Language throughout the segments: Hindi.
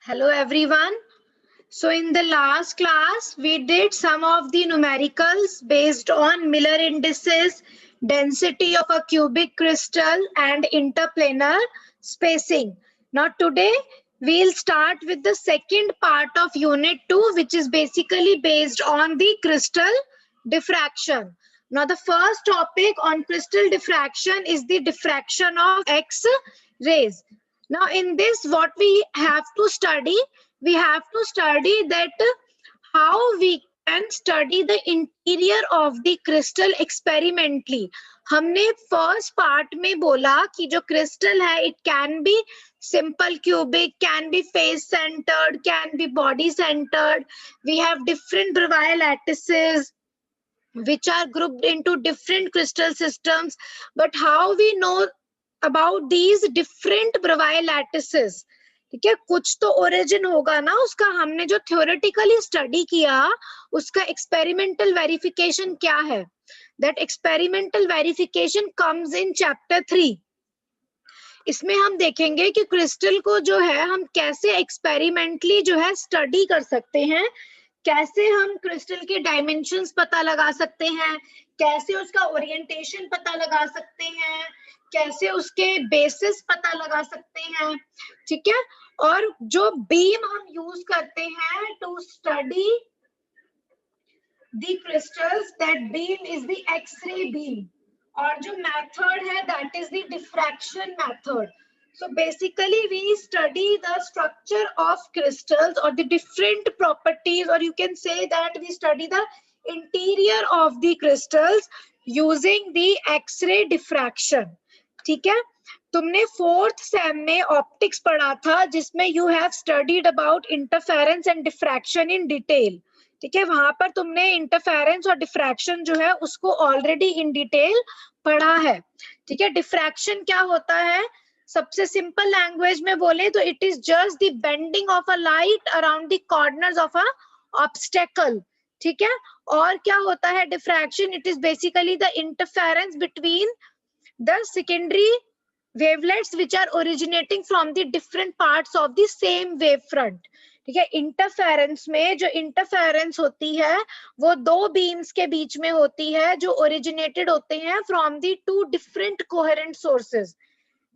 Hello everyone. So in the last class, we did some of the numericals based on Miller indices, density of a cubic crystal and interplanar spacing. Now today, we'll start with the second part of unit 2, which is basically based on the crystal diffraction. Now the first topic on crystal diffraction is the diffraction of X-rays. Now in this, what we have to study that how we can study the interior of the crystal experimentally. हमने फर्स्ट पार्ट में बोला कि जो क्रिस्टल है it can B simple cubic, can be face centered, can be body centered. We have different Bravais lattices which are grouped into different crystal systems. But how we know about these different Bravais lattices? ठीक है, कुछ तो ओरिजिन होगा ना उसका. हमने जो थ्योरेटिकली स्टडी किया उसका एक्सपेरिमेंटल वेरिफिकेशन क्या है? That experimental verification comes in chapter 3. इसमें हम देखेंगे कि क्रिस्टल को जो है हम कैसे एक्सपेरिमेंटली जो है स्टडी कर सकते हैं, कैसे हम क्रिस्टल के डायमेंशंस पता लगा सकते हैं, कैसे उसका ओरिएंटेशन पता लगा सकते हैं, कैसे उसके बेसिस पता लगा सकते हैं. ठीक है, और जो बीम हम यूज करते हैं to study the crystals, that beam is the X-ray beam. और जो मेथड है that is the diffraction method. So basically we study the structure of crystals or the different properties, or you can say that we study the interior of the crystals using the X-ray diffraction. ठीक है, तुमने फोर्थ सेम में ऑप्टिक्स पढ़ा था जिसमें you have studied about interference and diffraction in detail. ठीक है, वहां पर तुमने इंटरफेरेंस और डिफ्रैक्शन जो है उसको ऑलरेडी इन डिटेल पढ़ा है. ठीक है, डिफ्रैक्शन क्या होता है? सबसे सिंपल लैंग्वेज में बोले तो it is just the bending of a light around the corners of a obstacle. ठीक है, और क्या होता है diffraction? It is basically the interference between the secondary wavelets which are originating from the different parts of the same wave front. ठीक है, इंटरफेरेंस में जो इंटरफेरेंस होती है वो दो बीम्स के बीच में होती है जो ओरिजिनेटेड होते हैं from the two different coherent sources.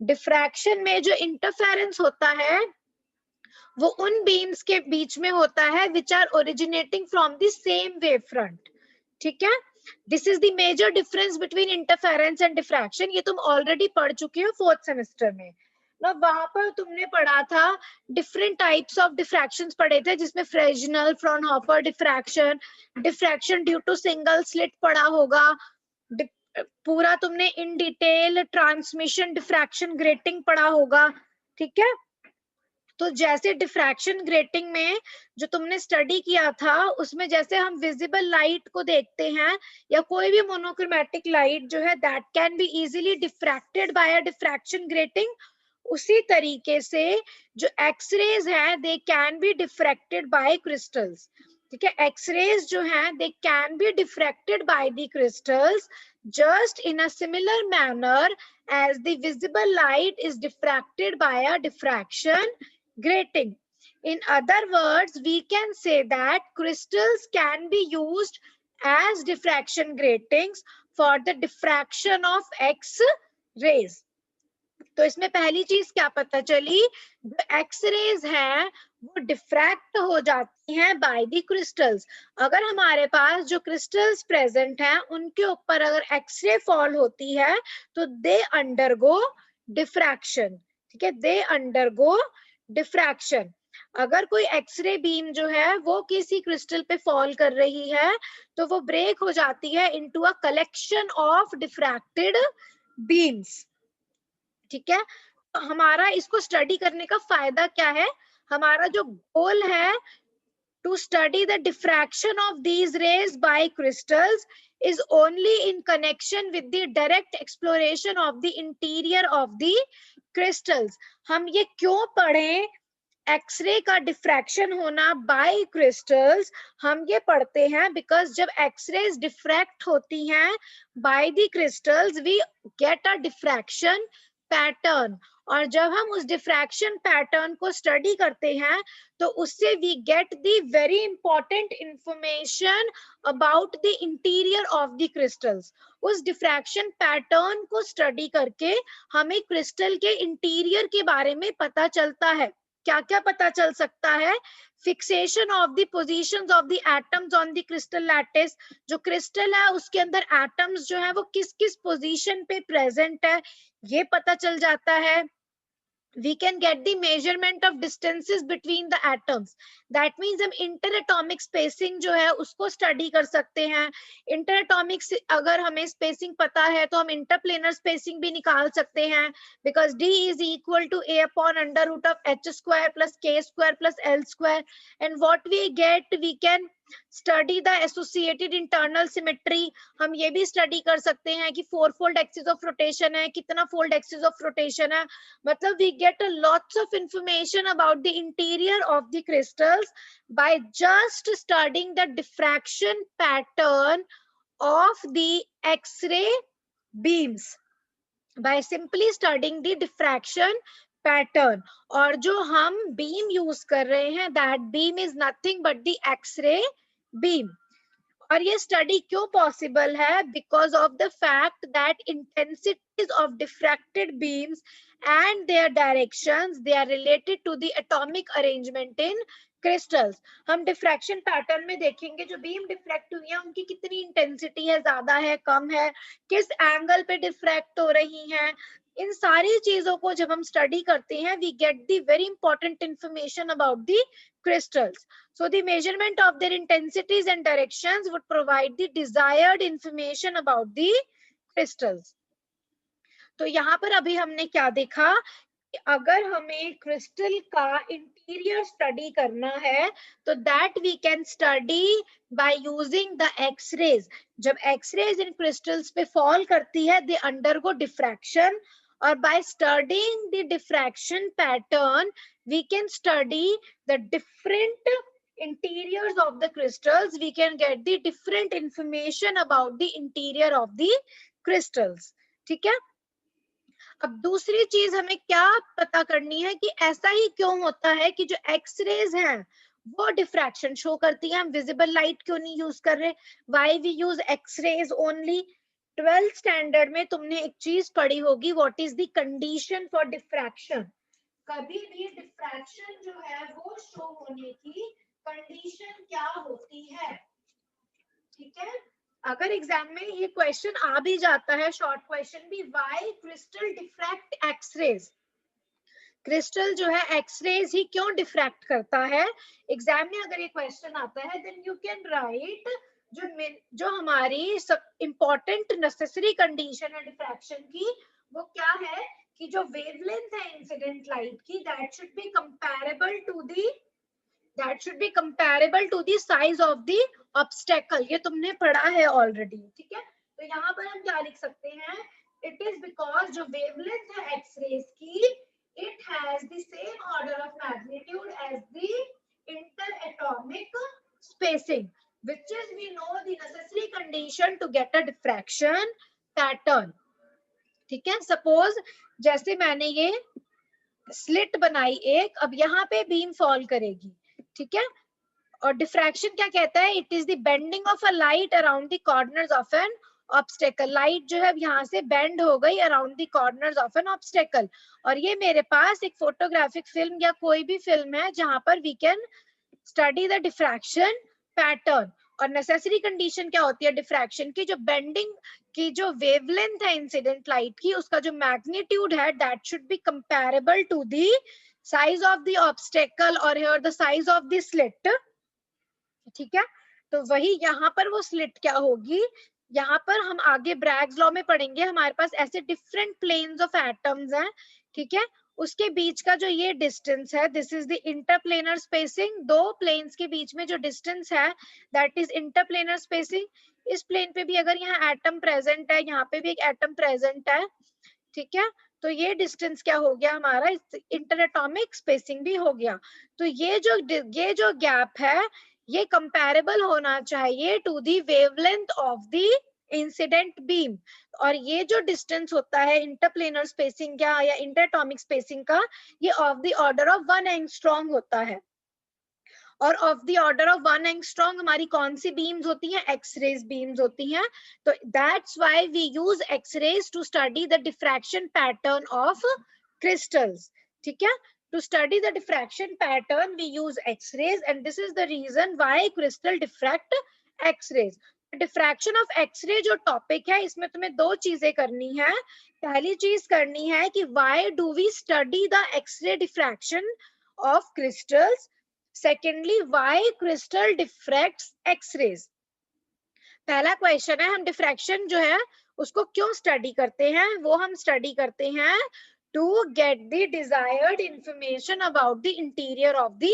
Diffraction में जो इंटरफेरेंस होता है वो उन बीम्स के बीच में होता है which are originating from the same wave front. ठीक है, this is the major difference between interference and diffraction. ये तुम ऑलरेडी पढ़ चुके हो फोर्थ सेमेस्टर में ना. वहां पर तुमने पढ़ा था डिफरेंट टाइप्स ऑफ डिफ्रैक्शंस पढ़े थे जिसमें Fresnel, Fraunhofer diffraction, diffraction due to single slit पढ़ा होगा. पूरा तुमने in detail transmission diffraction grating पढ़ा होगा. ठीक है, तो जैसे डिफ्रैक्शन ग्रेटिंग में जो तुमने स्टडी किया था उसमें जैसे हम विजिबल लाइट को देखते हैं या कोई भी मोनोक्रोमैटिक लाइट जो है that can be easily diffracted by a diffraction grating, उसी तरीके से जो एक्सरेज है they can be diffracted by crystals. ठीक है, एक्सरेज जो है they can be diffracted by the crystals just in a similar manner as the visible light is diffracted by a diffraction grating. In other words, we can say that crystals can be used as diffraction gratings for the diffraction of X-rays. तो इसमें पहली चीज क्या पता चली, जो एक्स-रेज है वो डिफ्रैक्ट हो जाती हैं बाय द क्रिस्टल्स. अगर हमारे पास जो क्रिस्टल्स प्रेजेंट हैं उनके ऊपर अगर एक्स-रे फॉल होती है तो दे अंडरगो डिफ्रैक्शन. ठीक है, दे अंडरगो डिफ्रैक्शन. अगर कोई एक्सरे बीम जो है वो किसी क्रिस्टल पे फॉल कर रही है तो वो ब्रेक हो जाती है into a collection of diffracted beams. ठीक है, तो हमारा इसको स्टडी करने का फायदा क्या है? हमारा जो गोल है to study the diffraction of these rays by crystals is only in connection with the direct exploration of the interior of the crystals. हम ये क्यों पढ़ें एक्सरे का डिफ्रैक्शन होना बाय क्रिस्टल्स? हम ये पढ़ते हैं बिकॉज जब एक्सरेज डिफ्रैक्ट होती हैं by the crystals we get a diffraction pattern. और जब हम उस डिफ्रैक्शन पैटर्न को स्टडी करते हैं तो उससे we get the very important information about the interior of the crystals. उस डिफ्रैक्शन पैटर्न को स्टडी करके हमें क्रिस्टल के इंटीरियर के बारे में पता चलता है। क्या क्या पता चल सकता है? Fixation of the positions of the atoms on the crystal lattice, जो क्रिस्टल है उसके अंदर एटम्स जो है वो किस किस पोजीशन पे प्रेजेंट है ये पता चल जाता है। we can get the measurement of distances between the atoms, that means हम interatomic spacing जो है उसको study कर सकते हैं। interatomic अगर हमें spacing पता है तो हम interplanar spacing भी निकाल सकते हैं, because d is equal to a upon under root of h square plus k square plus l square, and what we get, we can study the associated internal symmetry। हम ये भी study कर सकते हैं कि 4-fold axis of rotation है, कितना fold axis of rotation है, मतलब we get a lots of information about the interior of the crystals by just studying the diffraction pattern of the X-ray beams, by simply studying the diffraction pattern। और जो हम beam use कर रहे हैं that beam is nothing but the X-ray beam। और ये स्टडी क्यों पॉसिबल है? Because of the fact that intensities of diffracted beams and their directions they are related to the atomic arrangement in crystals. हम डिफ्रैक्शन पैटर्न में देखेंगे जो बीम डिफ्रैक्ट हुई है उनकी कितनी इंटेंसिटी है, ज्यादा है, कम है, किस एंगल पे डिफ्रैक्ट हो रही हैं। इन सारी चीजों को जब हम स्टडी करते हैं we get the very important information about the crystals. So the measurement of their intensities and directions would provide the desired information about the crystals. तो यहाँ पर अभी हमने क्या देखा कि अगर हमें क्रिस्टल का इंटीरियर स्टडी करना है तो that we can study by using the X-rays. जब एक्सरेज इन क्रिस्टल्स पे फॉल करती है दे अंडरगो डिफ्रैक्शन, और by studying the diffraction pattern we can study the different interiors of the crystals, we can get the different information about the interior of the crystals। ठीक है, अब दूसरी चीज हमें क्या पता करनी है कि ऐसा ही क्यों होता है कि जो एक्सरेज हैं वो डिफ्रैक्शन शो करती है, हम विजिबल लाइट क्यों नहीं यूज कर रहे? Why we use x-rays only? 12th standard में तुमने एक चीज पढ़ी होगी, what is the condition for diffraction. कभी भी डिफ्रैक्शन जो है वो शो होने की कंडीशन क्या होती है? ठीक है, अगर एग्जाम में ये क्वेश्चन आ भी जाता है, शॉर्ट क्वेश्चन भी, why crystal diffract x-rays, crystal जो है एक्सरेज ही क्यों डिफ्रैक्ट करता है, एग्जाम में अगर ये क्वेश्चन आता है देन यू कैन राइट जो हमारी इंपॉर्टेंट नेसेसरी कंडीशन है डिफ्रैक्शन की वो क्या है कि जो वेवलेंथ है इंसिडेंट लाइट की that should be comparable to the size of the obstacle. ये तुमने पढ़ा है ऑलरेडी। ठीक है, तो यहाँ पर हम क्या लिख सकते हैं, इट इज बिकॉज जो वेवलेंथ है एक्सरेज की it has the same order of magnitude as the interatomic spacing, which is we know the necessary condition to get a diffraction pattern। ठीक है, सपोज जैसे मैंने ये स्लिट बनाई एक, अब यहाँ पे बीम फॉल करेगी, ठीक है, और डिफ्रैक्शन क्या कहता है, it is the bending of a light around the corners of N obstacle. Light जो है यहाँ से बेंड हो गई around the corners of N obstacle, और ये मेरे पास एक फोटोग्राफिक फिल्म या कोई भी फिल्म है जहां पर we can study the diffraction pattern. और नेसेसरी कंडीशन क्या होती है डिफ्रैक्शन की, जो बेंडिंग की जो वेवलेंथ है इंसिडेंट लाइट की उसका जो मैग्नीट्यूड है that should be comparable to the size of the obstacle और here the size of the slit. ठीक है, तो वही यहाँ पर वो स्लिट क्या होगी, यहाँ पर हम आगे ब्रैग्स लॉ में पढ़ेंगे, हमारे पास ऐसे डिफरेंट प्लेन्स ऑफ एटम्स हैं, ठीक है, उसके बीच का जो ये डिस्टेंस है this is the interplanar spacing. दो प्लेन्स के बीच में जो डिस्टेंस है दैट इज इंटरप्लेनर स्पेसिंग। इस प्लेन पे भी अगर यहाँ एटम प्रेजेंट है, यहाँ पे भी एक एटम प्रेजेंट है, ठीक है, तो ये डिस्टेंस क्या हो गया हमारा, इंटरएटॉमिक स्पेसिंग भी हो गया। तो ये जो गैप है ये कंपैरेबल होना चाहिए to the wavelength of the incident beam, और ये जो डिस्टेंस होता है इंटरप्लेनर स्पेसिंग का या इंटरएटॉमिक स्पेसिंग का, ये of the order of 1 angstrom होता है। और of the order of 1 angstrom हमारी कौन सी बीम्स होती हैं? एक्सरेज बीम्स होती हैं। तो that's why we use x-rays to study the diffraction pattern of crystals. ठीक है, to study the diffraction pattern we use x-rays, and this is the reason why crystal diffract x-rays. Diffraction of x-ray जो टॉपिक है, इसमें तुम्हें दो चीजें करनी है। पहली चीज करनी है कि why do we study the X-ray diffraction of crystals, secondly why crystal diffracts X-rays. पहला क्वेश्चन है, हम डिफ्रैक्शन जो है उसको क्यों स्टडी करते हैं? वो हम स्टडी करते हैं to get the desired information about the interior of the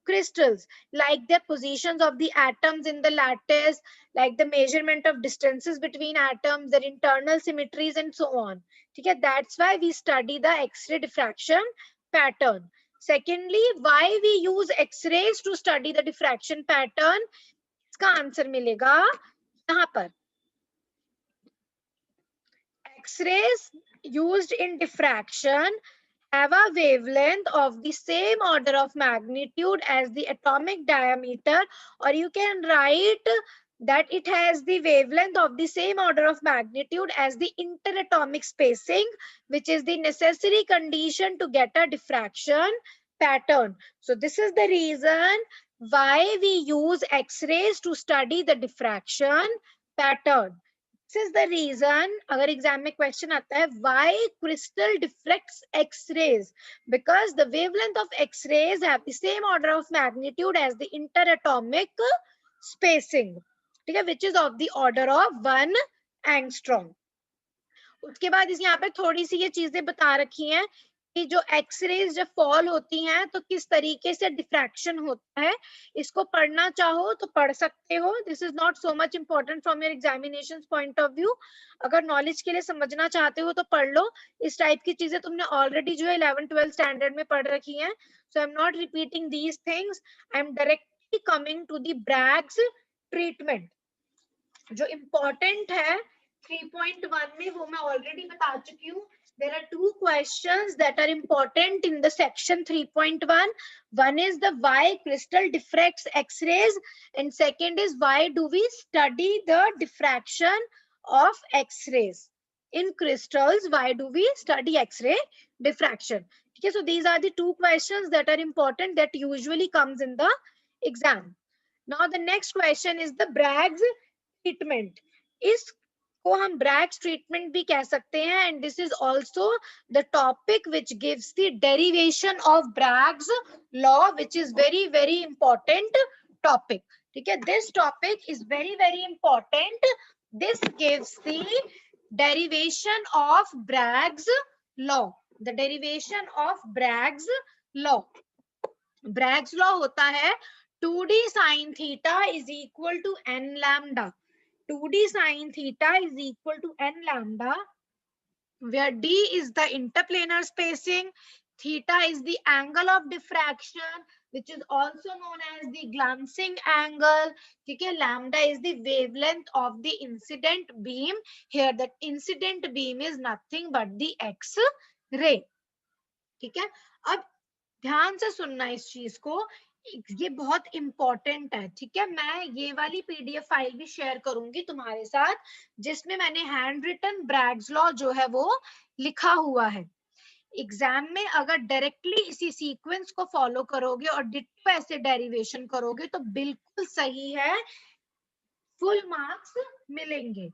crystals, like the positions of the atoms in the lattice, like the measurement of distances between atoms, their internal symmetries and so on. ठीक है, that's why we study the X-ray diffraction pattern. Secondly, why we use X-rays to study the diffraction pattern? इसका आंसर मिलेगा यहाँ पर। X-rays used in diffraction have a wavelength of the same order of magnitude as the atomic diameter, or you can write that it has the wavelength of the same order of magnitude as the interatomic spacing, which is the necessary condition to get a diffraction pattern. So this is the reason why we use X-rays to study the diffraction pattern. This is the reason, अगर एग्जाम में क्वेश्चन आता है why crystal diffracts X-rays, because the wavelength of X-rays have the same order of magnitude as the interatomic spacing, ठीक है, which is of the order of 1 angstrom. उसके बाद इस यहाँ पे थोड़ी सी ये चीजें बता रखी हैं कि जो एक्सरेज जब फॉल होती हैं तो किस तरीके से डिफ्रैक्शन होता है। इसको पढ़ना चाहो तो पढ़ सकते हो, this is not so much important from your examination point of view. अगर नॉलेज के लिए समझना चाहते हो तो पढ़ लो, इस टाइप की चीजें तुमने ऑलरेडी जो है 11-12 स्टैंडर्ड में पढ़ रखी हैं। So I am not repeating these things, I am directly coming to the Bragg's treatment. जो इम्पोर्टेंट है 3.1 में वो मैं ऑलरेडी बता चुकी हूँ। There are two questions that are important in the section 3.1. One is the why crystal diffracts X-rays, and second is why do we study the diffraction of X-rays in crystals? Why do we study X-ray diffraction? Okay, so these are the two questions that are important that usually comes in the exam. Now the next question is the Bragg's treatment. Is को हम ब्रैग्स ट्रीटमेंट भी कह सकते हैं, and this is also the topic which gives the derivation of Bragg's law, which is very very important topic. ठीक है, this topic is very very important, this gives the derivation of Bragg's law, the derivation of Bragg's law. Bragg's law होता है 2d sin theta is equal to n lambda. 2d sin theta is equal to n lambda, where d is the interplanar spacing, theta is the angle of diffraction, which is also known as the glancing angle. Okay, lambda is the wavelength of the incident beam. Here the incident beam is nothing but the X-ray. ठीक है, अब ध्यान से सुनना इस चीज को, ये बहुत इंपॉर्टेंट है। ठीक है, मैं ये वाली पीडीएफ फाइल भी शेयर करूंगी तुम्हारे साथ, जिसमें मैंने हैंड रिटन ब्रैग्स लॉ जो है वो लिखा हुआ है। एग्जाम में अगर डायरेक्टली इसी सीक्वेंस को फॉलो करोगे और डिट्टो ऐसे डेरिवेशन करोगे तो बिल्कुल सही है, फुल मार्क्स मिलेंगे।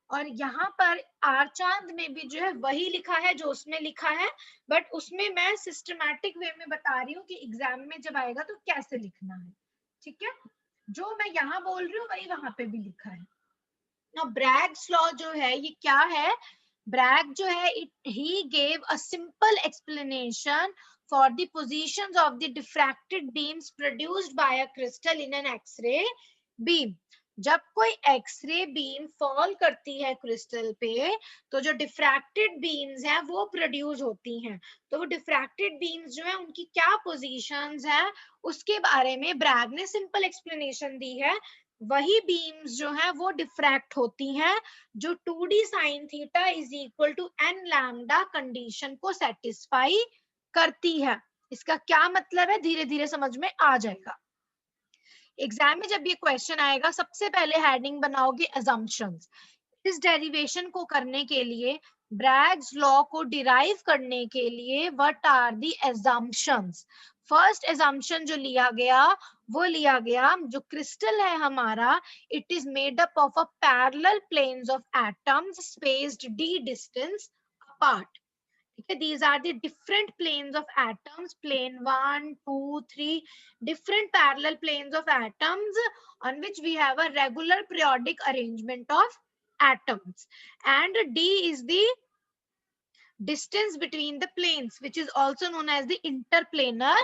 और यहाँ पर आरचांद में भी जो है वही लिखा है जो उसमें लिखा है, बट उसमें मैं सिस्टमैटिक वे में बता रही हूँ कि एग्जाम में जब आएगा तो कैसे लिखना है। ठीक है, जो मैं यहाँ बोल रही हूँ वही वहां पे भी लिखा है ना। ब्रैग्स लॉ जो है ये क्या है? ब्रैग जो है he gave a simple explanation for the positions of the diffracted beams produced by a crystal in an X-ray beam. जब कोई एक्सरे बीम फॉल करती है क्रिस्टल पे तो जो डिफ्रैक्टेड बीम्स हैं वो प्रोड्यूस होती हैं, तो वो डिफ्रैक्टेड बीम्स जो है उनकी क्या पोजीशंस है उसके बारे में ब्रैग ने सिंपल एक्सप्लेनेशन दी है। वही बीम्स जो है वो डिफ्रैक्ट होती हैं जो 2D sin theta is equal to n lambda condition को सेटिस्फाई करती है। इसका क्या मतलब है धीरे धीरे समझ में आ जाएगा। एग्जाम में जब ये क्वेश्चन आएगा सबसे पहले हेडिंग बनाओगे assumptions। इस डेरिवेशन को करने के लिए, ब्रैग्स लॉ को डिराइव करने के लिए what are the assumptions। First assumption जो लिया गया वो लिया गया जो क्रिस्टल है हमारा, it is made up of a parallel planes of atoms spaced d distance apart. ठीक है, these are the different planes of atoms, plane 1 2 3, different parallel planes of atoms on which we have a regular periodic arrangement of atoms, and d is the distance between the planes which is also known as the interplanar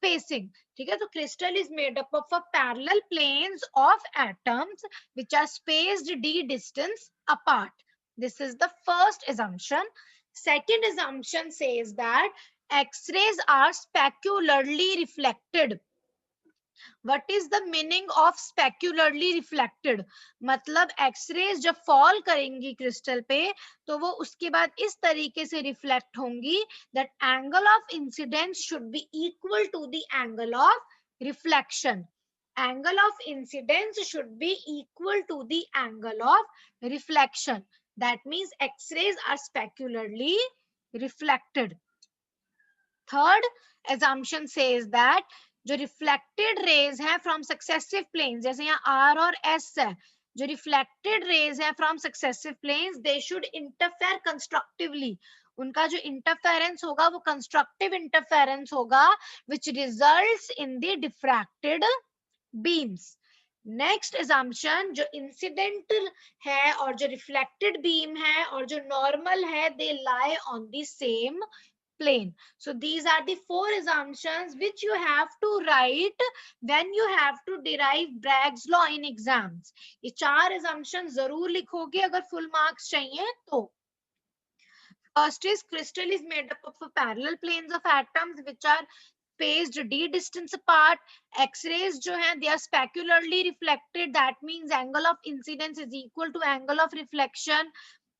spacing। ठीक है, तो crystal is made up of a parallel planes of atoms which are spaced d distance apart। This is the first assumption। Second assumption says that X-rays are specularly reflected। What is the meaning of specularly reflected? मतलब एक्सरेज जब फॉल करेंगी क्रिस्टल पे तो वो उसके बाद इस तरीके से रिफ्लेक्ट होंगी that angle of incidence should be equal to the angle of reflection। Angle of incidence should be equal to the angle of reflection। That means X-rays are specularly reflected। Third assumption says that जो रिफ्लेक्टेड रेज है फ्रॉम सक्सेसिव प्लेन्स, जैसे यहाँ R और S है, जो रिफ्लेक्टेड रेज है from successive planes they should interfere constructively. उनका जो इंटरफेरेंस होगा वो कंस्ट्रक्टिव इंटरफेरेंस होगा which results in the diffracted beams. Next assumption जो इंसिडेंटल है और जो रिफ्लेक्टेड बीम है और जो नॉर्मल है they lie on the same plane। So these are the four assumptions which you have to write when you have to derive Bragg's law in exams। ये चार assumptions जरूर लिखोगे अगर full marks चाहिए तो। First is crystal is made up of parallel planes of atoms which are spaced d distance apart। X-rays जो हैं they are specularly reflected, that means angle of incidence is equal to angle of reflection।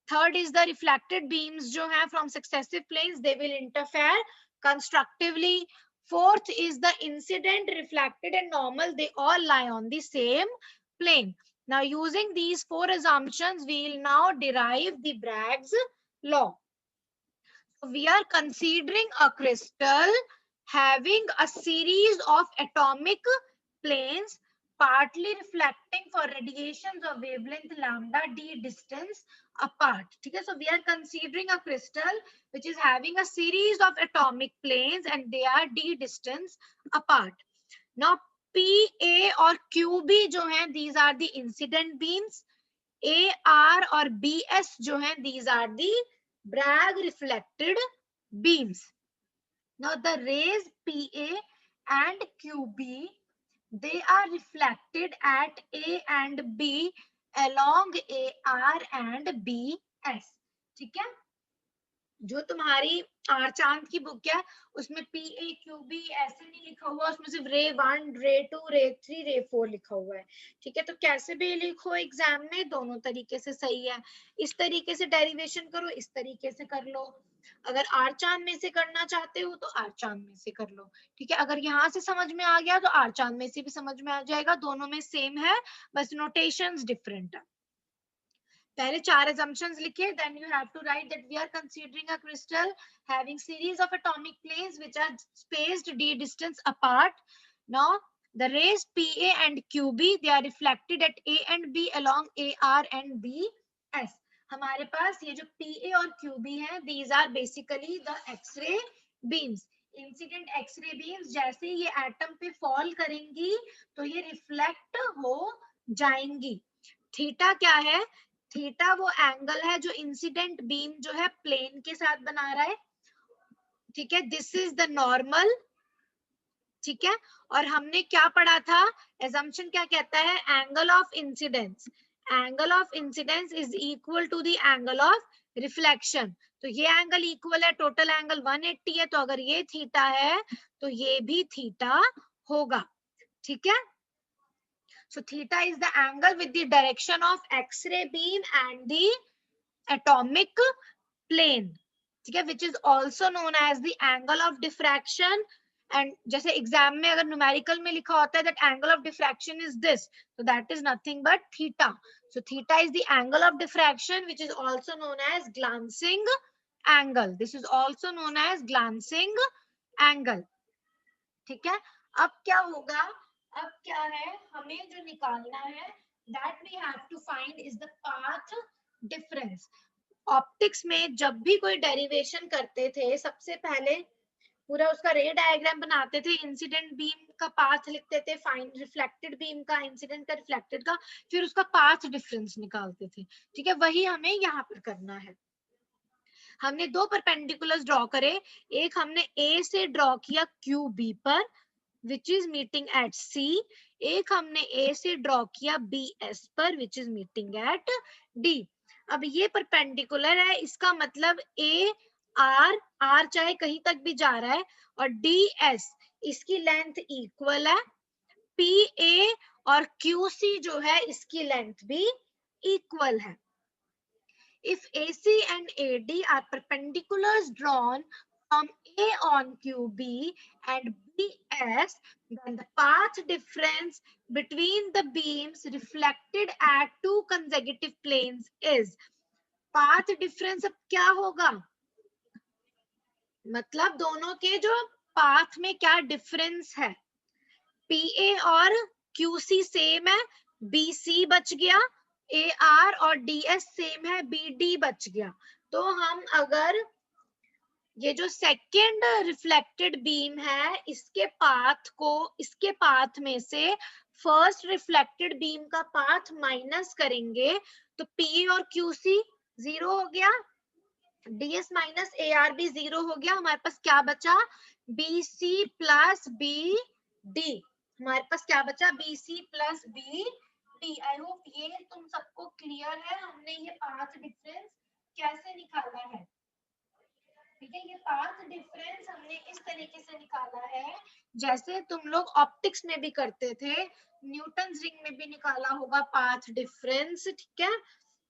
Third is the reflected beams जो हैं from successive planes they will interfere constructively। Fourth is the incident, reflected and normal they all lie on the same plane। Now using these four assumptions we will now derive the Bragg's law। So we are considering a crystal having a series of atomic planes partly reflecting for radiations of wavelength lambda d distance apart। ठीक है, so we are considering a crystal which is having a series of atomic planes and they are d distance apart। Now PA और QB जो हैं these are the incident beams। AR और BS जो हैं these are the Bragg reflected beams। Now the rays PA and QB they are reflected at A and B along AR and BS। ठीक है, जो तुम्हारी आर चांद की बुक है उसमें PAQB ऐसे नहीं लिखा हुआ, उसमें सिर्फ रे 1 रे 2 रे 3 रे 4 लिखा हुआ है। ठीक है, तो कैसे भी लिखो एग्जाम में दोनों तरीके से सही है। इस तरीके से डेरिवेशन करो, इस तरीके से कर लो। अगर आर चांद में से करना चाहते हो तो आर चांद में से कर लो। ठीक है, अगर यहाँ से समझ में आ गया तो आर चांद में से भी समझ में आ जाएगा, दोनों में सेम है बस नोटेशंस डिफरेंट है। पहले चार assumptions लिखे, then you have to write that we are considering a crystal having series of atomic planes which are spaced d distance apart। Now the rays PA and QB they are reflected at A and B along AR and BS। हमारे पास ये जो PA और QB है these are basically the X-ray beams। Incident x-ray beams जैसे ही ये एटम पे फॉल करेंगी तो ये रिफ्लेक्ट हो जाएंगी। थीटा क्या है? थीटा वो एंगल है जो इंसिडेंट बीम जो है प्लेन के साथ बना रहा है। ठीक है, दिस इज द नॉर्मल। ठीक है, और हमने क्या पढ़ा था, एजम्पशन क्या कहता है, angle of incidence. Angle of incidence is equal to the angle of reflection. तो ये एंगल इक्वल है, टोटल एंगल 180 है, तो अगर ये थीटा है तो ये भी थीटा होगा। ठीक है, So theta is the angle with the direction of X-ray beam and the atomic plane, ठीक है, which is also known as the angle of diffraction. And जैसे एग्जाम में अगर न्यूमेरिकल में लिखा होता है that angle of diffraction is this, so that is nothing but theta. So theta is the angle of diffraction, which is also known as glancing angle. This is also known as glancing angle. ठीक है, अब क्या होगा, अब क्या है, हमें जो निकालना है that we have to find is the path difference. Optics में जब भी कोई डेरिवेशन करते थे, सबसे पहले पूरा उसका रे डायग्राम बनाते थे, इंसिडेंट बीम का पाथ लिखते थे, फाइन रिफ्लेक्टेड बीम का, इंसिडेंट का, रिफ्लेक्टेड का, फिर उसका पाथ डिफरेंस निकालते थे, ठीक है, वही हमें यहाँ पर करना है. हमने दो परपेंडिकुलर्स ड्रॉ करे, एक हमने ए से ड्रॉ किया क्यू बी पर which is meeting at C, एक हमने A से ड्रॉ किया BS पर which is meeting at D. अब ये परपेंडिकुलर है, इसका मतलब R चाहे कहीं तक भी जा रहा है, और DS इसकी लेंथ इक्वल है, PA और QC जो है इसकी लेंथ भी इक्वल है. If AC and AD are perpendiculars drawn from A on QB and BS, then the path difference between the beams reflected at two consecutive planes is. Path difference अब क्या होगा, मतलब दोनों के जो पाथ में क्या डिफरेंस है. PA और QC सेम है, BC बच गया, AR और DS सेम है, BD बच गया. तो हम अगर ये जो सेकेंड रिफ्लेक्टेड बीम है इसके पाथ में से फर्स्ट रिफ्लेक्टेड बीम का पाथ माइनस करेंगे तो PA और QC 0 हो गया, DS माइनस AR भी 0 हो गया, हमारे पास क्या बचा, BC प्लस BD. हमारे पास क्या बचा, BC plus BD. I hope ये तुम सबको क्लियर है, हमने ये पाथ डिफरेंस कैसे निकाला है. ठीक है, ये पाथ डिफरेंस हमने इस तरीके से निकाला है जैसे तुम लोग ऑप्टिक्स में भी करते थे, न्यूटन्स रिंग में भी निकाला होगा पाथ डिफरेंस. ठीक है,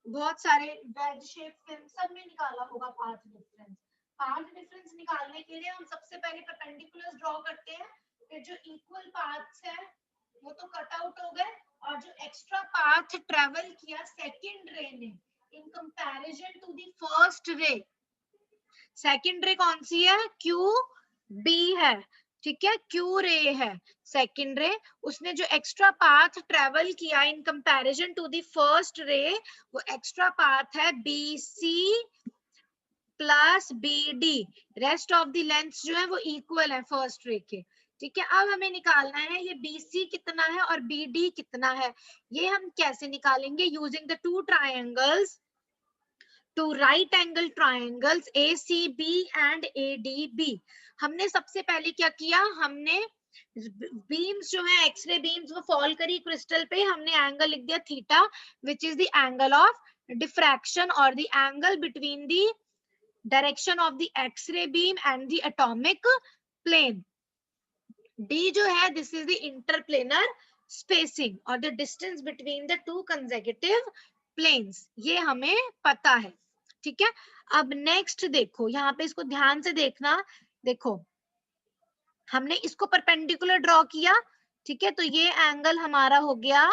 बहुत सारे वेज शेप फिल्म सब में निकाला होगा पाथ डिफरेंस. पाथ डिफरेंस निकालने के लिए हम सबसे पहले परपेंडिकुलर्स ड्रॉ करते हैं, फिर जो इक्वल पाथ्स है वो तो कट आउट हो गए, और जो एक्स्ट्रा पाथ ट्रेवल किया सेकंड रे ने in comparison to the first ray, second ray कौन सी है, क्यू बी है. ठीक है, क्यू रे है सेकंड रे, उसने जो एक्स्ट्रा पाथ ट्रेवल किया in comparison to the first ray, वो एक्स्ट्रा पाथ है BC plus BD. Rest of the lengths जो है वो इक्वल है फर्स्ट रे के. ठीक है, अब हमें निकालना है ये BC कितना है और BD कितना है. ये हम कैसे निकालेंगे, using the two triangles, two right angle triangles ACB and ADB. हमने सबसे पहले क्या किया, हमने बीम्स जो है एक्सरे बीम्स वो फॉल करी क्रिस्टल पे, हमने एंगल लिख दिया theta which is the angle of diffraction और the angle between the direction of the X-ray beam and the atomic plane. D जो है this is the interplanar spacing और the distance between the two consecutive planes, ये हमें पता है. ठीक है, अब नेक्स्ट देखो, यहाँ पे इसको ध्यान से देखना. देखो हमने इसको परपेंडिकुलर ड्रॉ किया, ठीक है, तो ये एंगल हमारा हो गया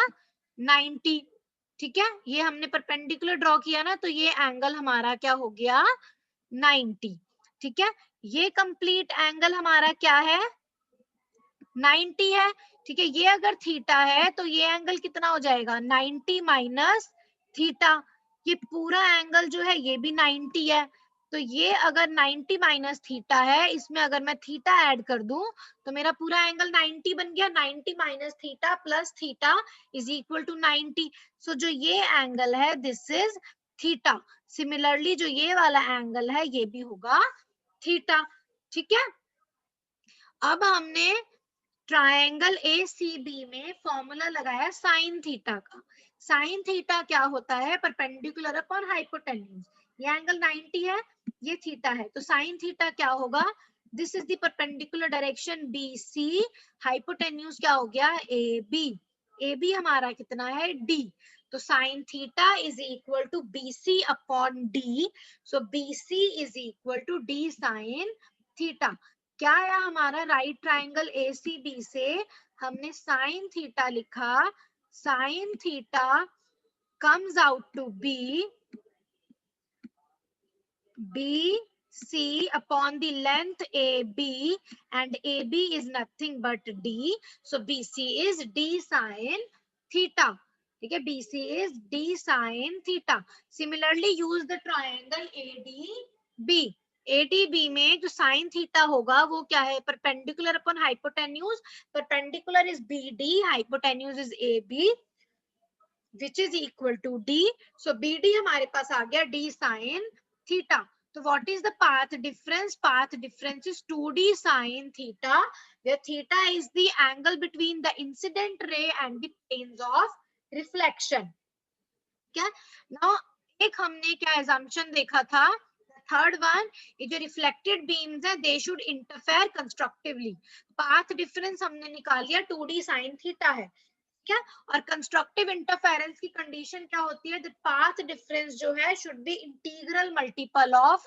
90. ठीक है, ये हमने परपेंडिकुलर ड्रॉ किया ना, तो ये एंगल हमारा क्या हो गया 90. ठीक है, ये कंप्लीट एंगल हमारा क्या है 90 है. ठीक है, ये अगर थीटा है तो ये एंगल कितना हो जाएगा 90 माइनस थीटा. ये पूरा एंगल जो है ये भी 90 है, तो ये अगर 90 माइनस थीटा है, इसमें अगर मैं थीटा ऐड कर दूं तो मेरा पूरा एंगल 90 बन गया. 90 minus theta plus theta is equal to 90. So जो ये एंगल है दिस इज थीटा. सिमिलरली जो ये वाला एंगल है ये भी होगा थीटा. ठीक है, अब हमने ट्रायंगल ACB में फॉर्मूला लगाया साइन थीटा का. साइन थीटा क्या होता है, परपेंडिकुलर अपॉन हाइपोटेन्यूज. ये एंगल 90 है, ये थीटा है, तो साइन थीटा क्या होगा, this is the perpendicular direction BC, hypotenuse क्या हो गया AB. ए बी हमारा कितना है डी, तो sine theta is equal to B C upon D, so B C is equal to D sine theta. क्या आया हमारा, right triangle A C B से हमने साइन थीटा लिखा, sine theta comes out to be BC upon the length AB, and AB is nothing but D. So BC is D sin theta. ठीक है, BC is D sin theta. Similarly, use the triangle ADB. ADB में जो sin theta होगा वो क्या है, perpendicular upon hypotenuse. Perpendicular is BD, hypotenuse is AB, which is equal to D. So BD हमारे पास आ गया D sin theta. So what is the path difference? Path difference is 2D sin theta, where theta is the angle between the incident ray and the planes of reflection. क्या now एक हमने क्या assumption देखा था, थर्ड वन, ये जो रिफ्लेक्टेड बीम्स है दे should interfere constructively. Path difference हमने निकाल लिया 2D sin थीटा है क्या, और कंस्ट्रक्टिव इंटरफेरेंस की कंडीशन क्या होती है, द पाथ डिफरेंस जो है should be integral multiple of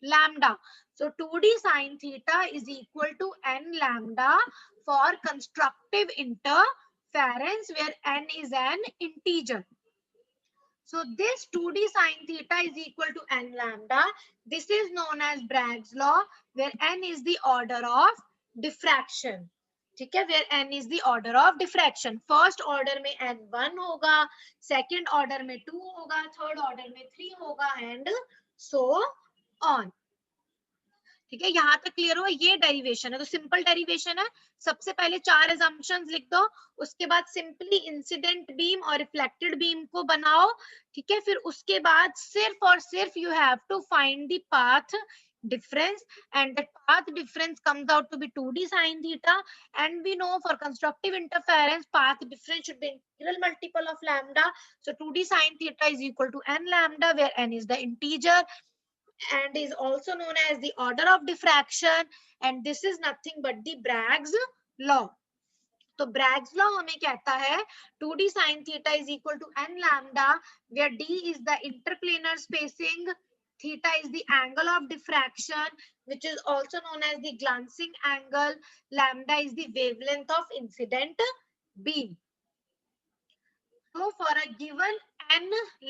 lambda. So 2D sin theta is equal to n lambda for constructive interference where n is an integer. So this 2D sin theta is equal to n lambda. This is known as Bragg's law, where n is the order of diffraction. ठीक है, where n is the order of diffraction. First order में n1 होगा, second order में 2 होगा, third order में 3 होगा, and so on. ठीक है, यहाँ तक क्लियर हो, ये डेरिवेशन है, तो सिंपल डेरिवेशन है। सबसे पहले 4 assumptions लिख दो, उसके बाद सिंपली इंसिडेंट बीम और रिफ्लेक्टेड बीम को बनाओ। ठीक है, फिर उसके बाद सिर्फ और सिर्फ you have to find the path difference, and that path difference comes out to be 2D sin theta, and we know for constructive interference path difference should be integral multiple of lambda. So 2D sin theta is equal to n lambda, where n is the integer and is also known as the order of diffraction, and this is nothing but the Bragg's law. तो Bragg's law हमें कहता है 2D sin theta is equal to n lambda, where D is the interplanar spacing, theta is the angle of diffraction, which is also known as the glancing angle, lambda is the wavelength of incident beam. So for a given n,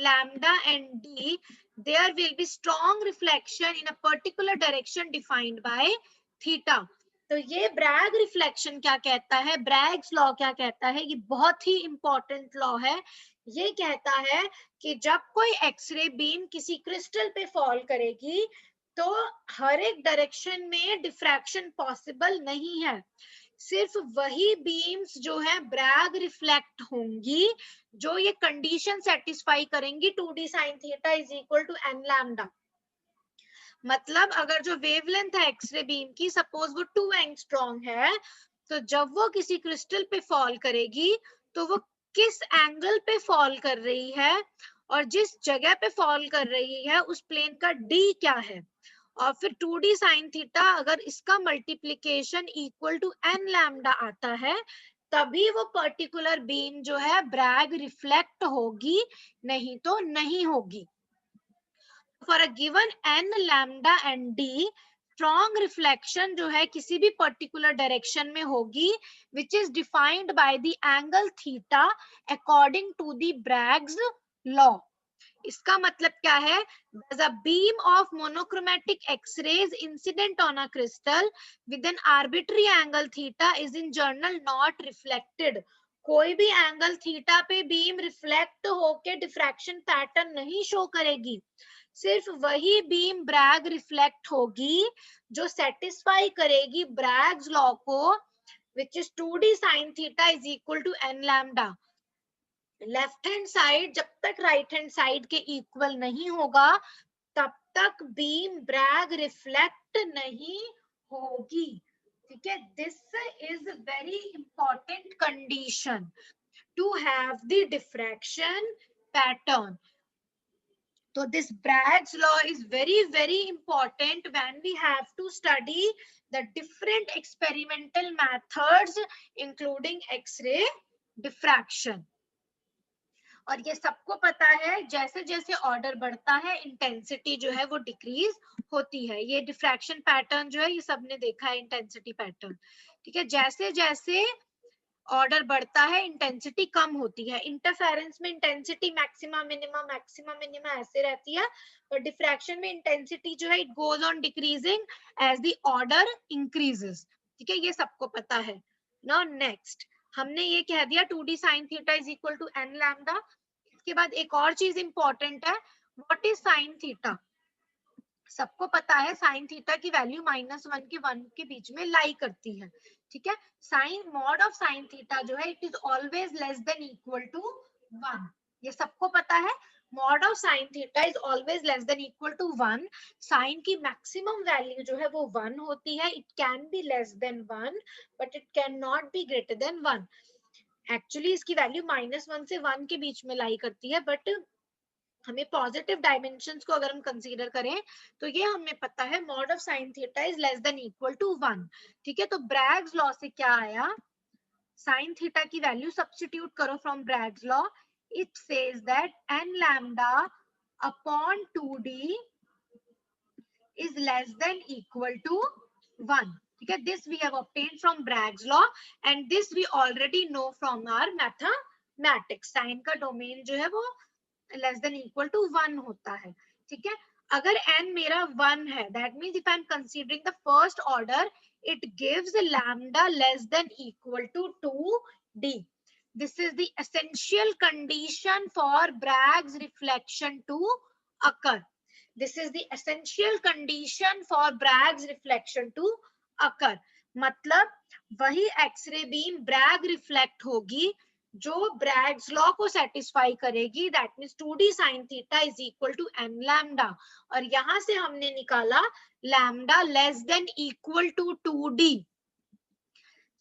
lambda and D, there will be strong reflection in a particular direction defined by theta. तो ये ब्रैग रिफ्लेक्शन क्या कहता है, ब्रैग्स लॉ क्या कहता है, ये बहुत ही इंपॉर्टेंट लॉ है। ये कहता है कि जब कोई एक्सरे बीम किसी क्रिस्टल पे फॉल करेगी तो हर एक डायरेक्शन में डिफ्रैक्शन पॉसिबल नहीं है, सिर्फ वही बीम्स जो है ब्रैग रिफ्लेक्ट होंगी जो ये कंडीशन सेटिस्फाई करेंगी 2D sin theta is equal to n lambda. मतलब अगर जो वेवलेंथ है एक्सरे बीम की, सपोज वो 2 एंगस्ट्रॉम है, तो जब वो किसी क्रिस्टल पे फॉल करेगी तो वो किस एंगल पे फॉल कर रही है और जिस जगह पे फॉल कर रही है उस प्लेन का d क्या है, और फिर 2D sin थीटा अगर इसका multiplication equal to n lambda आता है तभी वो पर्टिकुलर बीम जो है ब्रैग रिफ्लेक्ट होगी, नहीं तो नहीं होगी। For a given n lambda and d, strong reflection जो है किसी भी पर्टिकुलर डायरेक्शन में होगी which is defined by the angle theta according to the Bragg's law. इसका मतलब क्या है, a beam of monochromatic X-rays incident on a crystal with an arbitrary angle theta is in general not reflected. कोई भी एंगल थीटा पे बीम रिफ्लेक्ट होके डिफ्रैक्शन पैटर्न नहीं शो करेगी, सिर्फ वही बीम ब्रैग रिफ्लेक्ट होगी जो सेटिस्फाई करेगी ब्रैग्स लॉ को, which is 2D sin theta is equal to n lambda. Left hand side जब तक राइट हैंड साइड के इक्वल नहीं होगा तब तक बीम ब्रैग रिफ्लेक्ट नहीं होगी। ठीक है, this is very important condition to have the diffraction pattern. So this Bragg's law is very, very important when we have to study the different experimental methods including X-ray diffraction. और ये सबको पता है जैसे जैसे ऑर्डर बढ़ता है इंटेंसिटी जो है वो डिक्रीज होती है। ये डिफ्रैक्शन पैटर्न जो है ये सबने देखा है, इंटेंसिटी पैटर्न। ठीक है, जैसे जैसे ऑर्डर बढ़ता है इंटेंसिटी कम होती है। इंटरफेरेंस में इंटेंसिटी मैक्सिमा मिनिमा ऐसे रहती है, और डिफ्रैक्शन में इंटेंसिटी जो है it goes on decreasing as the order increases. ठीक है, ये सबको पता है। नाउ नेक्स्ट हमने ये कह दिया 2d sin theta is equal to n lambda. इसके बाद एक और चीज इंपॉर्टेंट है, व्हाट इज sin थीटा। सबको पता है साइन थीटा की वैल्यू -1 के 1 के बीच में लाई करती है। ठीक है, sine mod of sine theta जो है it is always less than equal to 1। ये सबको पता है, mod of sine theta is always less than equal to 1। Sine की मैक्सिमम वैल्यू जो है वो 1 होती है। It can be less than 1 but it can not be greater than 1। Actually इसकी वैल्यू -1 से 1 के बीच में लाई करती है, बट हमें पॉजिटिव डायमेंशंस को अगर हम कंसीडर करें तो ये हमें पता है mod of sine theta is less than equal to 1। ठीक है, तो ब्रैग्स लॉ से क्या आया, साइन थीटा की वैल्यू सब्स्टिट्यूट करो from Bragg's law. It says that n lambda upon 2d is less than equal to 1. ठीक है, this we have obtained from Bragg's law and this we already know from our mathematics. Sine का डोमेन जो है वो लेस देन इक्वल टू 1 होता है। ठीक है, अगर n मेरा 1 है, that means if I am considering the first order it gives lambda less than equal to 2d। This is the essential condition for Bragg's reflection to occur. This is the essential condition for Bragg's reflection to occur. मतलब वही एक्सरे बीम ब्रैग रिफ्लेक्ट होगी जो ब्रैग्स लॉ को सेटिस्फाई करेगी, that means 2d sin theta is equal to n lambda. और यहां से हमने निकाला lambda less than equal to 2d।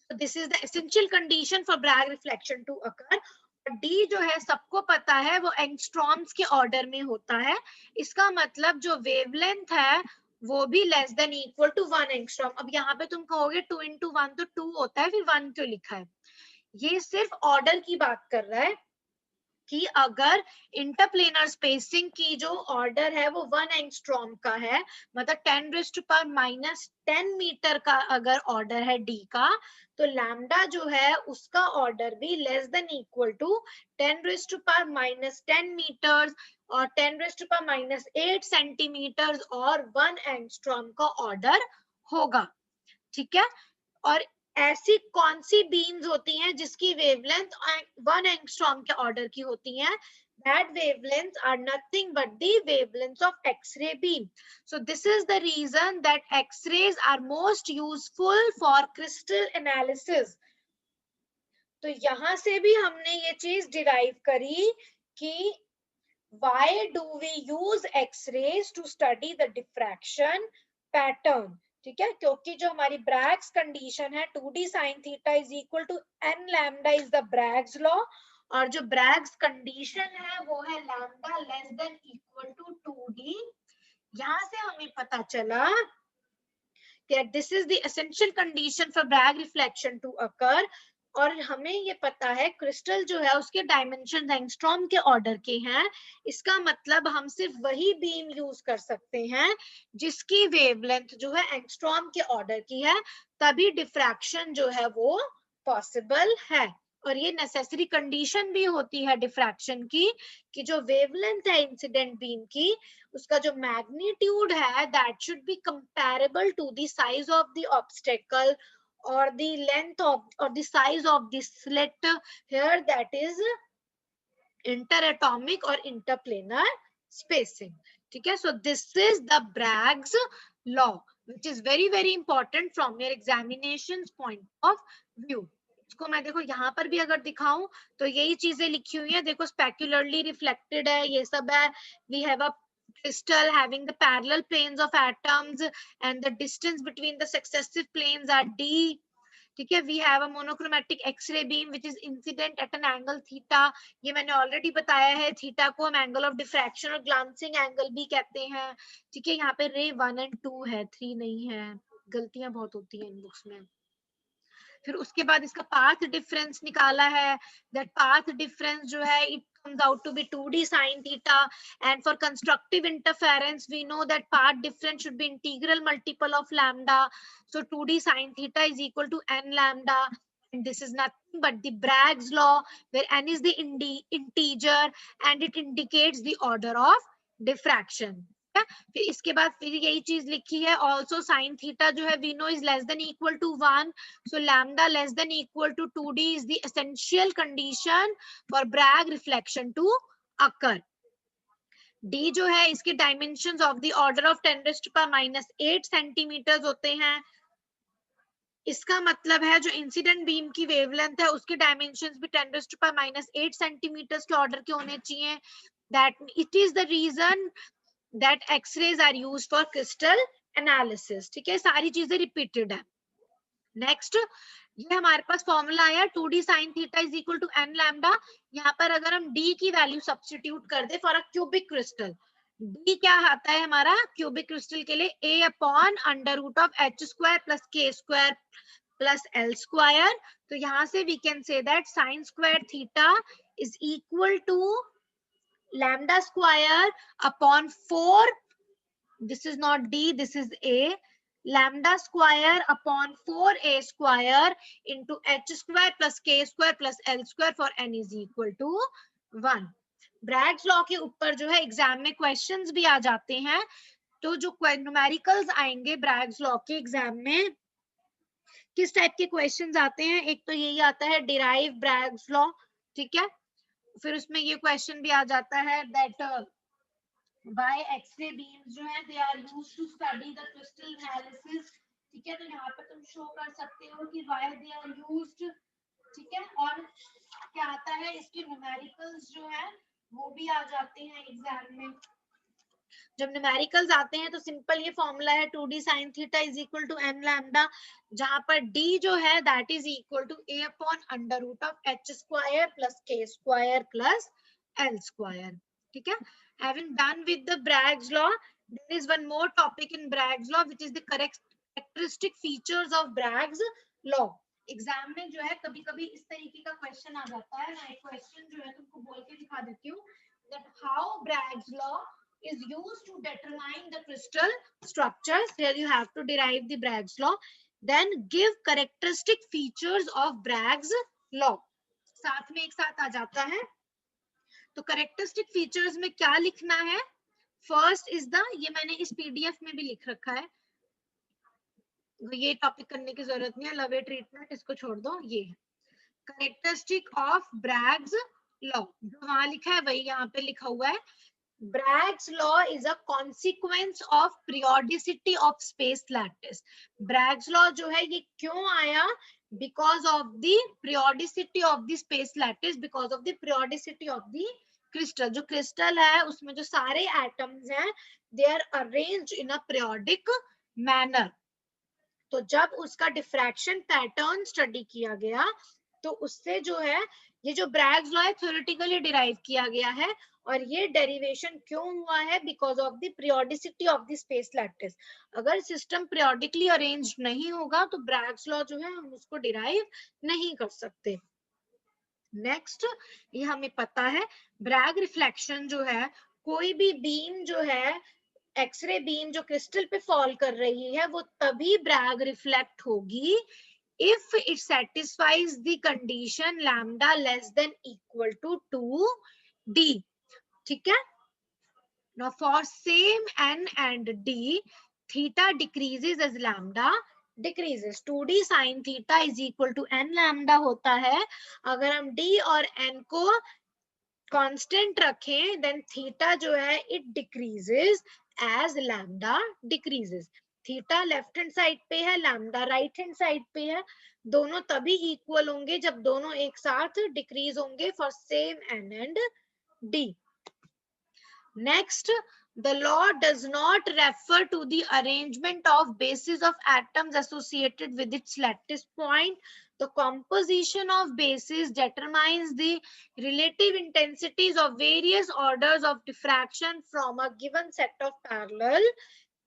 So this is the essential condition for Bragg reflection to occur. D जो है सबको पता है वो एंगस्ट्रॉम्स के ऑर्डर में होता है। इसका मतलब जो वेवलेंथ है वो भी less than equal to 1 angstrom. अब यहाँ पे तुम कहोगे 2 into 1 तो 2 होता है, फिर 1 क्यों लिखा है। ये सिर्फ ऑर्डर की बात कर रहा है कि अगर इंटरप्लेनर स्पेसिंग की जो ऑर्डर है वो 1 एंगस्ट्रॉम का है, मतलब 10⁻⁻10 मीटर का अगर ऑर्डर है डी का, तो लैम्डा जो है उसका ऑर्डर भी less than equal to 10⁻⁻10 metres और 10⁻⁻8 सेंटीमीटर्स और 1 एंगस्ट्रॉम का ऑर्डर होगा। ठीक है, और ऐसी कौन सी बीम्स होती हैं जिसकी वेवलेंथ 1 एंगस्ट्रॉम के ऑर्डर की होती हैं, that wavelengths are nothing but the wavelengths of X-ray beam. So this is the reason that X-rays are most useful for crystal analysis. तो यहां से भी हमने ये चीज डिराइव करी कि why do we use X-rays to study the diffraction pattern. ठीक है, क्योंकि जो हमारी ब्रैग्स कंडीशन है 2d sin theta is equal to n lambda is the Bragg's law, और जो ब्रैग्स कंडीशन है वो है lambda less than equal to 2d। यहां से हमें पता चला कि this is the essential condition for Bragg reflection to occur. और हमें ये पता है क्रिस्टल जो है उसके डायमेंशन एंगस्ट्रॉम के ऑर्डर के हैं। इसका मतलब हम सिर्फ वही बीम यूज कर सकते हैं जिसकी वेवलेंथ जो है एंगस्ट्रॉम के ऑर्डर की है, तभी डिफ्रैक्शन जो है वो पॉसिबल है। और ये नेसेसरी कंडीशन भी होती है डिफ्रैक्शन की कि जो वेवलेंथ है इंसिडेंट बीम की उसका जो मैग्नीट्यूड है that should be comparable to the size of the obstacle or the length of or the size of the slit here, that is interatomic or interplanar spacing. ठीक है, so this is the Bragg's law which is very very important from your examinations point of view. इसको मैं देखो यहाँ पर भी अगर दिखाऊं तो यही चीजें लिखी हुई है, देखो स्पेक्युलरली रिफ्लेक्टेड है, ये सब है। We have a crystal having the parallel planes of atoms and the distance between the successive planes are d. ठीक है, we have a monochromatic X-ray beam which is incident at an angle theta. ये मैंने ऑलरेडी बताया है, थीटा को हम एंगल ऑफ डिफ्रैक्शन और ग्लांसिंग एंगल भी कहते हैं। ठीक है, यहाँ पे रे 1 and 2 है, 3 नहीं है, गलतियां बहुत होती हैं इन बुक्स में। फिर उसके बाद इसका पाथ डिफरेंस निकाला है, दैट पाथ डिफरेंस जो है it comes out to be 2d sin theta, and for constructive interference we know that path difference should be integral multiple of lambda, so 2d sin theta is equal to n lambda, and this is nothing but the Bragg's law where n is the integer and it indicates the order of diffraction. फिर इसके बाद फिर यही चीज लिखी है, ऑल्सो साइन थीटा जो है we know is less than equal to 1, so lambda less than equal to 2d is the essential condition for Bragg reflection to occur. d जो है इसके dimensions of the order of 10⁻⁸ centimetre होते हैं. इसका मतलब है जो इंसिडेंट बीम की वेवलेंथ है उसके डायमेंशंस भी 10⁻⁸ सेंटीमीटर के ऑर्डर के होने चाहिए. That it is the reason that x-rays are used for crystal analysis. ठीक है, सारी चीजें रिपीटेड है. नेक्स्ट, ये हमारे पास फॉर्मूला आया 2d sin theta is equal to n lambda. यहाँ पर अगर हम d की वैल्यू सब्स्टिट्यूट कर दे for a cubic crystal, d क्या आता है हमारा क्यूबिक क्रिस्टल के लिए, a upon under root of h square plus k square plus l square. तो यहाँ से we can say that sine square theta is equal to lambda square upon 4, this is not d, this is a, lambda square upon 4a square into h square plus k square plus l square for n is equal to 1. Bragg's law के ऊपर जो है एग्जाम में क्वेश्चंस भी आ जाते हैं. तो जो न्यूमेरिकल्स आएंगे ब्रैग्स लॉ के एग्जाम में, किस टाइप के क्वेश्चंस आते हैं, एक तो यही आता है डिराइव ब्रैग्स लॉ. ठीक है, फिर उसमें ये क्वेश्चन भी आ जाता है दैट why x-ray beams जो है they are used to study the crystal analysis. ठीक है, तो यहाँ पे तुम शो कर सकते हो कि why they are used. ठीक है, और क्या आता है इसके न्यूमेरिकल्स जो है वो भी आ जाते हैं एग्जाम में. जब न्यूमेरिकल्स आते हैं तो सिंपल ये फॉर्मूला है 2d sin theta is equal to n lambda, जहां पर d जो है that is equal to a upon under root of h square plus k square plus l square. ठीक है, having done with the Bragg's law, there is one more topic in Bragg's law which is the characteristic features of Bragg's law. Exam में जो है कभी कभी इस तरीके का क्वेश्चन आ जाता है. मैं एक क्वेश्चन जो है तुमको बोल के दिखा देती हूँ that how Bragg's law is used to determine the crystal structures. Here you have to derive the Bragg's law, then give characteristic features of Bragg's law. साथ में एक साथ आ जाता है. तो characteristic features में क्या लिखना है, फर्स्ट इज द, ये मैंने इस पीडीएफ में भी लिख रखा है, ये टॉपिक करने की जरूरत नहीं है, लवे ट्रीटमेंट इसको छोड़ दो. ये है characteristic of Bragg's law, जो वहां लिखा है वही यहाँ पे लिखा हुआ है. Bragg's law is a consequence of periodicity of space lattice. Bragg's law जो है ये क्यों आया, because of the periodicity of the space lattice, because of the periodicity of the crystal. जो crystal है उसमें जो सारे atoms हैं they are arranged in a periodic manner. तो जब उसका diffraction pattern study किया गया तो उससे जो है ये जो Bragg's law है theoretically derive किया गया है, और ये डेरिवेशन क्यों हुआ है, because of the periodicity of the space lattice. अगर सिस्टम पीरियोडिकली अरेंज्ड नहीं होगा तो ब्रैग्स लॉ जो है हम उसको डिराइव नहीं कर सकते. नेक्स्ट, ये हमें पता है ब्रैग रिफ्लेक्शन जो है, कोई भी बीम जो है एक्सरे बीम जो क्रिस्टल पे फॉल कर रही है वो तभी ब्रैग रिफ्लेक्ट होगी if it satisfies the condition lambda less than equal to 2d. ठीक है, now for same n and d theta decreases as lambda decreases. 2d sin theta is equal to n lambda होता है. अगर हम d और n को कांस्टेंट रखें then theta जो है it decreases as lambda decreases. Theta left hand side पे है, लैम्डा राइट हैंड साइड पे है, दोनों तभी इक्वल होंगे जब दोनों एक साथ डिक्रीज होंगे for same n and d. Next, the law does not refer to the arrangement of bases of atoms associated with its lattice point. The composition of bases determines the relative intensities of various orders of diffraction from a given set of parallel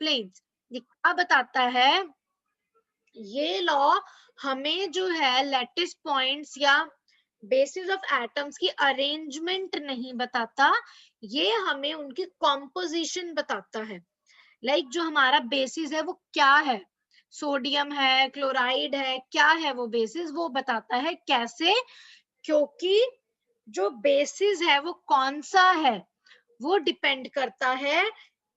planes. ये क्या बताता है, ये लॉ हमें जो है लैटिस पॉइंट्स या बेसिस ऑफ एटम्स की अरेंजमेंट नहीं बताता, ये हमें उनकी कॉम्पोजिशन बताता है। लाइक जो हमारा बेसिस है वो क्या है, सोडियम है, क्लोराइड है, क्या है वो बेसिस, वो बताता है। कैसे? क्योंकि जो बेसिस है वो कौन सा है, वो डिपेंड करता है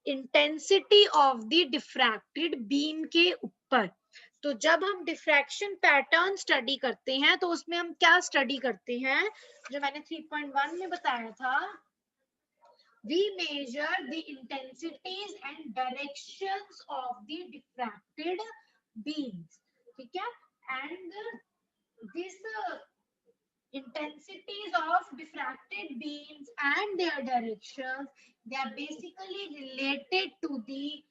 intensity of the diffracted beam के ऊपर। तो जब हम डिफ्रैक्शन पैटर्न स्टडी करते हैं तो उसमें हम क्या स्टडी करते हैं, जो मैंने 3.1 में बताया था, we measure the intensities and directions of the diffracted beams, ठीक है? And this intensities of diffracted beams and their directions, they are basically related to the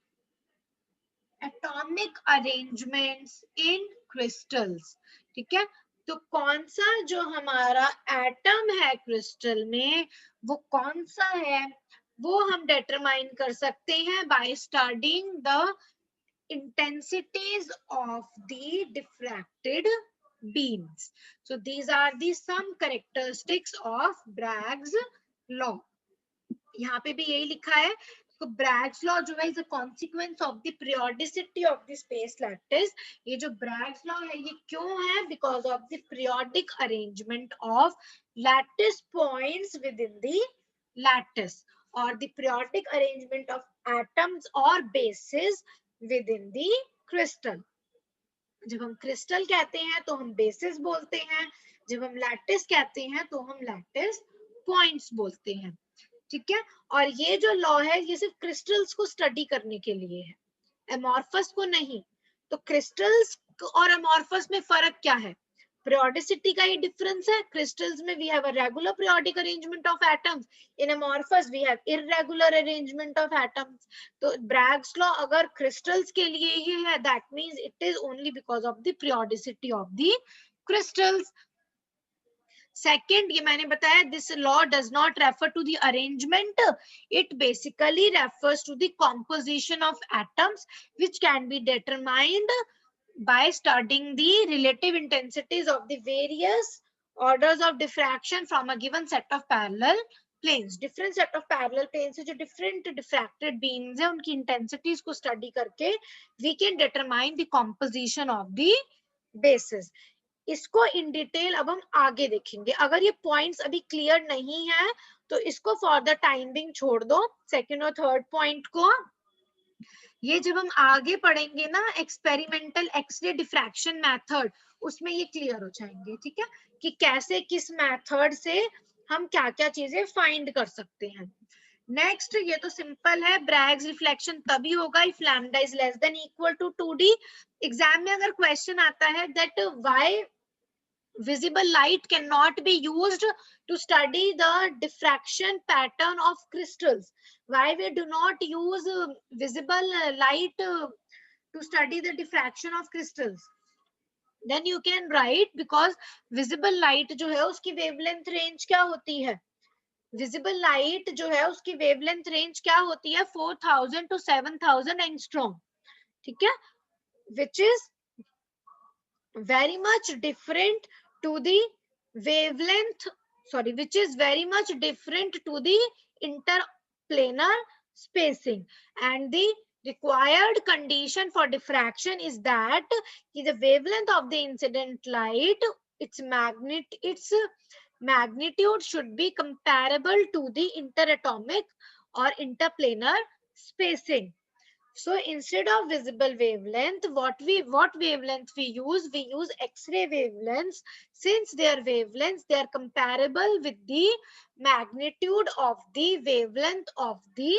atomic arrangements in crystals, ठीक है? तो कौन सा जो हमारा एटम है क्रिस्टल में, वो कौन सा है, वो हम डिटरमाइन कर सकते हैं by studying the intensities of the diffracted beams. So these are the some characteristics of Bragg's law. यहाँ पे भी यही लिखा है। तो Bragg's law जो है is a consequence of the periodicity of the space lattice. ये जो Bragg's law है ये क्यों है? Because of the periodic arrangement of lattice points within the lattice, or the periodic arrangement of atoms or bases within the crystal. जब हम क्रिस्टल कहते हैं तो हम बेसिस बोलते हैं, जब हम लैटिस कहते हैं तो हम लैटिस पॉइंट्स बोलते हैं, ठीक है? और ये जो लॉ है ये सिर्फ क्रिस्टल्स को स्टडी करने के लिए है, एमॉर्फस को नहीं। तो क्रिस्टल्स और एमॉर्फस में फर्क क्या है? periodicity का ही डिफरेंस है। क्रिस्टल्स में we have a regular periodic arrangement of atoms, in amorphous we have irregular arrangement of atoms. तो Bragg's law अगर क्रिस्टल्स के लिए ही है, that means it is only because of the periodicity of the crystals. Second, ये मैंने बताया, this law does not refer to the arrangement, it basically refers to the composition of atoms which can be determined by studying the relative intensities of the various orders of diffraction from a given set of parallel planes. Different set of parallel planes से जो different diffracted beams है उनकी intensities को study करके we can determine the composition of the bases. इसको इन डिटेल अब हम आगे देखेंगे। अगर ये पॉइंट्स अभी क्लियर नहीं है तो इसको फॉर द टाइम बिंग छोड़ दो, सेकंड और थर्ड पॉइंट को। ये जब हम आगे पढ़ेंगे ना एक्सपेरिमेंटल एक्सरे डिफ्रैक्शन मेथड, उसमें ये क्लियर हो जाएंगे, ठीक है? कि कैसे किस मेथड से हम क्या क्या चीजें फाइंड कर सकते हैं। नेक्स्ट, ये तो सिंपल है, ब्रैग्स रिफ्लेक्शन तभी होगा if lambda is less than equal to 2d। Exam में अगर क्वेश्चन आता है that why visible light cannot be used to study the diffraction pattern of crystals, why we do not use visible light to study the diffraction of crystals, then you can write because visible light जो है उसकी wavelength range क्या होती है, visible light जो है उसकी wavelength range क्या होती है, 4000 to 7000 angstrom, ठीक है? which is very much different to the wavelength, sorry, which is very much different to the interplanar spacing, and the required condition for diffraction is that the wavelength of the incident light, its magnitude should be comparable to the interatomic or interplanar spacing. So instead of visible wavelength, what wavelength we use X-ray wavelengths. Since their wavelengths, they are comparable with the magnitude of the wavelength of the,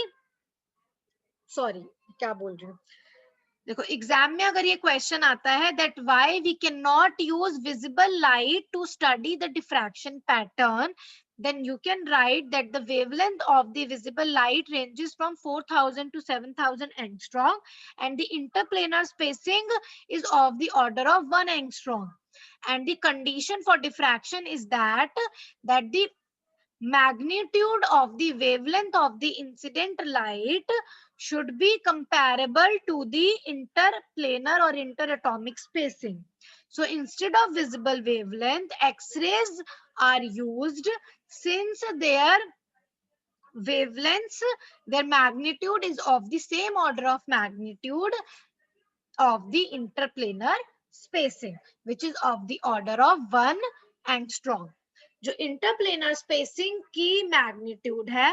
sorry, क्या बोल रही हूँ? देखो एग्जाम में अगर ये क्वेश्चन आता है that why we cannot use visible light to study the diffraction pattern, then you can write that the wavelength of the visible light ranges from 4000 to 7000 angstrom and the interplanar spacing is of the order of 1 angstrom, and the condition for diffraction is that the magnitude of the wavelength of the incident light should be comparable to the interplanar or interatomic spacing. So instead of visible wavelength, X-rays are used since their wavelengths, their magnitude is of the same order of magnitude of the interplanar spacing, which is of the order of 1 angstrom. जो इंटरप्लेनर स्पेसिंग की मैग्नीट्यूड है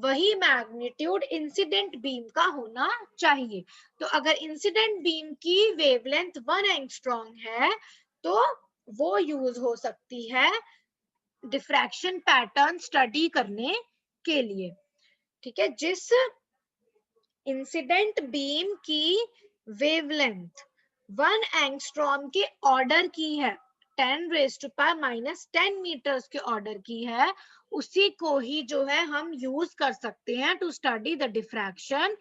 वही मैग्नीट्यूड इंसिडेंट बीम का होना चाहिए. तो अगर इंसिडेंट बीम की वेवलेंथ 1 एंगस्ट्रॉम है तो वो यूज हो सकती है डिफ्रैक्शन पैटर्न स्टडी करने के लिए. ठीक है, जिस इंसिडेंट बीम की वेवलेंथ 1 एंगस्ट्रॉम के ऑर्डर की है, 10⁻⁻10 मीटर्स के ऑर्डर की है, उसी को ही जो है हम यूज कर सकते हैं to study the diffraction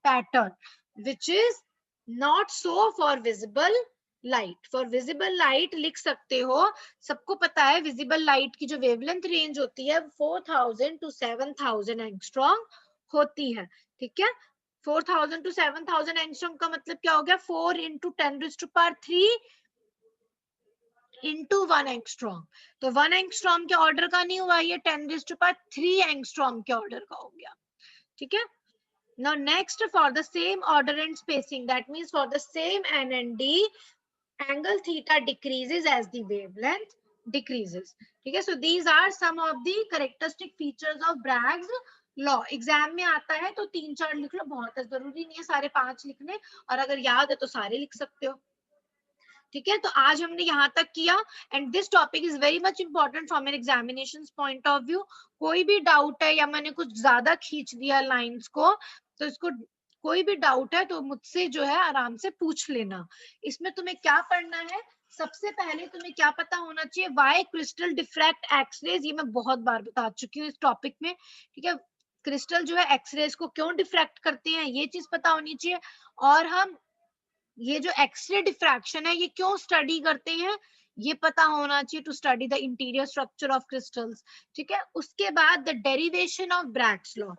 pattern, which is not so for visible light. For visible light लिख सकते हो, सबको पता है विजिबल लाइट की जो वेवलेंथ रेंज होती है 4000 to 7000 एंगस्ट्रॉम होती है. ठीक है, 4000 to 7000 एंगस्ट्रॉम का मतलब क्या हो गया, 4 into 10⁻³ into 1 एंगस्ट्रॉम. तो 1 एंगस्ट्रॉम के ऑर्डर का नहीं हुआ, ये 10⁻³ एंगस्ट्रॉम के ऑर्डर का हो गया. ठीक है, now next for the same order and spacing, that means for the same N and D, angle theta decreases as the wavelength decreases. ठीक है, so these are some of the characteristic features of Bragg's law. Exam में आता है तो 3-4 लिख लो, बहुत है, जरूरी नहीं है सारे 5 लिखने, और अगर याद है तो सारे लिख सकते हो. ठीक है, तो आज हमने यहाँ तक किया, and this topic is very much important from an examination point of view. कोई भी डाउट है या मैंने कुछ ज्यादा खींच दिया लाइंस को, तो इसको कोई भी डाउट है तो मुझसे जो है आराम से पूछ लेना. इसमें तुम्हें क्या पढ़ना है, सबसे पहले तुम्हें क्या पता होना चाहिए, वाई क्रिस्टल डिफ्रैक्ट एक्सरेज. ये मैं बहुत बार बता चुकी हूँ इस टॉपिक में. ठीक है, क्रिस्टल जो है एक्सरेज को क्यों डिफ्रैक्ट करते हैं, ये चीज पता होनी चाहिए. और हम ये जो एक्सरे डिफ्रैक्शन है ये क्यों स्टडी करते हैं, ये पता होना चाहिए to study the interior structure of crystals. ठीक है, उसके बाद the derivation of Bragg's law.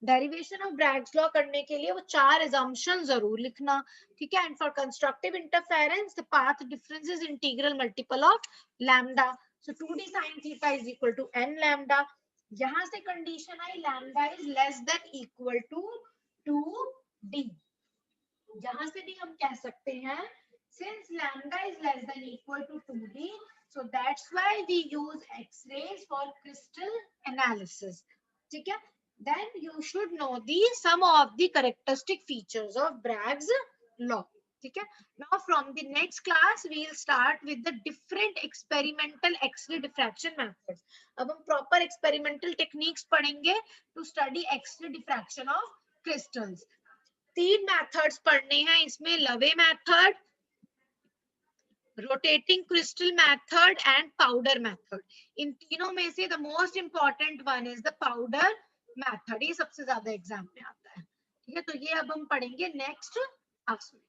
Derivation of Bragg's law करने के लिए वो 4 assumption जरूर लिखना. ठीक है, and for constructive interference the path difference is integral multiple of lambda. So 2d sin theta is equal to n lambda. यहां से कंडीशन आई lambda is less than equal to 2d. जहां से भी हम कह सकते हैं since lambda is less than equal to 2d, so that's why we use X-rays for crystal analysis. ठीक है, then you should know the some of the characteristic features of Bragg's law. ठीक है, now from the next class we will start with the different experimental X-ray diffraction methods. अब हम proper experimental techniques पढ़ेंगे to study X-ray diffraction of crystals. 3 methods पढ़ने हैं इसमें, Laue method, rotating crystal method and powder method. इन तीनों में से the most important one is the powder method. ये सबसे ज्यादा एग्जाम में आता है. ठीक है, तो ये अब हम पढ़ेंगे नेक्स्ट क्लास में.